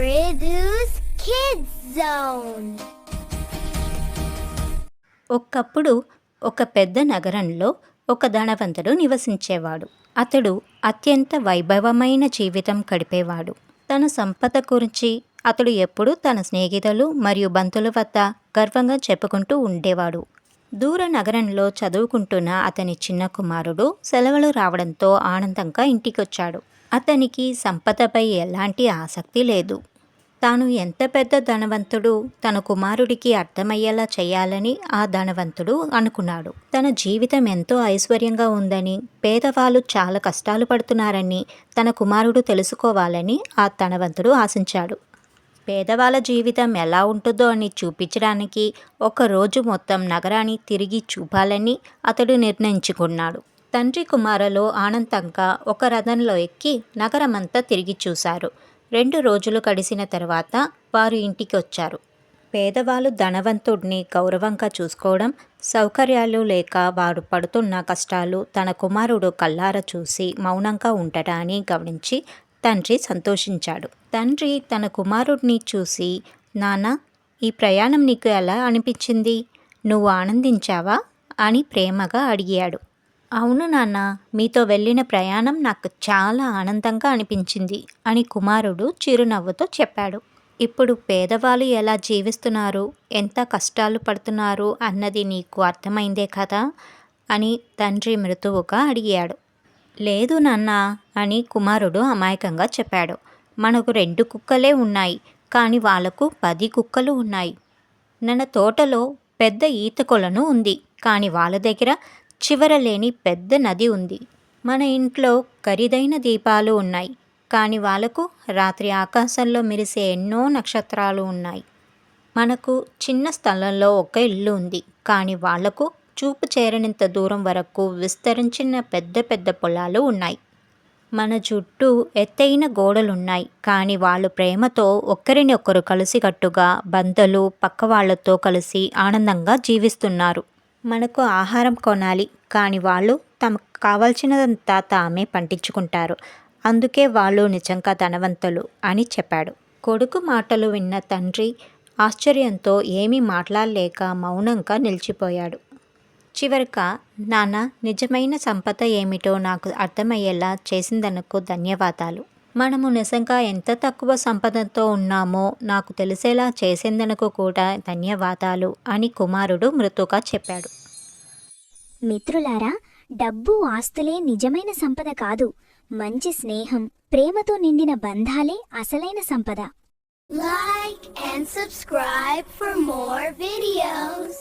Pridhu's Kids Zone. ఒకప్పుడు ఒక పెద్ద నగరంలో ఒక ధనవంతుడు నివసించేవాడు. అతడు అత్యంత వైభవమైన జీవితం గడిపేవాడు. తన సంపద గురించి అతడు ఎప్పుడూ తన స్నేహితులు మరియు బంధువుల వద్ద గర్వంగా చెప్పుకుంటూ ఉండేవాడు. దూర నగరంలో చదువుకుంటున్న అతని చిన్న కుమారుడు సెలవులు రావడంతో ఆనందంగా ఇంటికొచ్చాడు. అతనికి సంపదపై ఎలాంటి ఆసక్తి లేదు. తాను ఎంత పెద్ద ధనవంతుడు తన కుమారుడికి అర్థమయ్యేలా చేయాలని ఆ ధనవంతుడు అనుకున్నాడు. తన జీవితం ఎంతో ఐశ్వర్యంగా ఉందని, పేదవాళ్ళు చాలా కష్టాలు పడుతున్నారని తన కుమారుడు తెలుసుకోవాలని ఆ ధనవంతుడు ఆశించాడు. పేదవాళ్ళ జీవితం ఎలా ఉంటుందో అని చూపించడానికి ఒకరోజు మొత్తం నగరాన్ని తిరిగి చూపాలని అతడు నిర్ణయించుకున్నాడు. తండ్రి కుమారులు ఆనందంగా ఒక రథంలో ఎక్కి నగరమంతా తిరిగి చూశారు. 2 రోజులు గడిచిన తర్వాత వారు ఇంటికి వచ్చారు. పేదవాళ్ళు ధనవంతుడిని గౌరవంగా చూసుకోవడం, సౌకర్యాలు లేక వారు పడుతున్న కష్టాలు తన కుమారుడు కళ్ళారా చూసి మౌనంగా ఉండటాన్ని గమనించి తండ్రి సంతోషించాడు. తండ్రి తన కుమారుడిని చూసి, నాన్న, ఈ ప్రయాణం నీకు ఎలా అనిపించింది? నువ్వు ఆనందించావా అని ప్రేమగా అడిగాడు. అవును నాన్న, మీతో వెళ్ళిన ప్రయాణం నాకు చాలా ఆనందంగా అనిపించింది అని కుమారుడు చిరునవ్వుతో చెప్పాడు. ఇప్పుడు పేదవాళ్ళు ఎలా జీవిస్తున్నారు, ఎంత కష్టాలు పడుతున్నారు అన్నది నీకు అర్థమైందే కదా అని తండ్రి మృదువుగా అడిగాడు. లేదు నాన్న అని కుమారుడు అమాయకంగా చెప్పాడు. మనకు 2 కుక్కలే ఉన్నాయి, కానీ వాళ్లకు 10 కుక్కలు ఉన్నాయి. మన తోటలో పెద్ద ఈత కొలను ఉంది, కానీ వాళ్ళ దగ్గర చివరలేని పెద్ద నది ఉంది. మన ఇంట్లో ఖరీదైన దీపాలు ఉన్నాయి, కానీ వాళ్ళకు రాత్రి ఆకాశంలో మెరిసే ఎన్నో నక్షత్రాలు ఉన్నాయి. మనకు చిన్న స్థలంలో ఒక ఇల్లు ఉంది, కానీ వాళ్లకు చూపు చేరనంత దూరం వరకు విస్తరించిన పెద్ద పెద్ద పొలాలు ఉన్నాయి. మన చుట్టూ ఎత్తైన గోడలున్నాయి, కానీ వాళ్ళు ప్రేమతో ఒకరిని ఒకరు కలిసికట్టుగా బంధువులు పక్క వాళ్లతో కలిసి ఆనందంగా జీవిస్తున్నారు. మనకు ఆహారం కొనాలి, కానీ వాళ్ళు తమకు కావాల్సినదంతా తామే పండించుకుంటారు. అందుకే వాళ్ళు నిజంగా ధనవంతులు అని చెప్పాడు. కొడుకు మాటలు విన్న తండ్రి ఆశ్చర్యంతో ఏమీ మాట్లాడలేక మౌనంగా నిలిచిపోయాడు. చివరగా, నాన్న, నిజమైన సంపద ఏమిటో నాకు అర్థమయ్యేలా చేసిందనుకు ధన్యవాదాలు. మనము నిజంగా ఎంత తక్కువ సంపదతో ఉన్నామో నాకు తెలిసేలా చేసేందుకు కూడా ధన్యవాదాలు అని కుమారుడు మృదువుగా చెప్పాడు. మిత్రులారా, డబ్బు ఆస్తులే నిజమైన సంపద కాదు. మంచి స్నేహం, ప్రేమతో నిండిన బంధాలే అసలైన సంపద. Like and subscribe for more videos.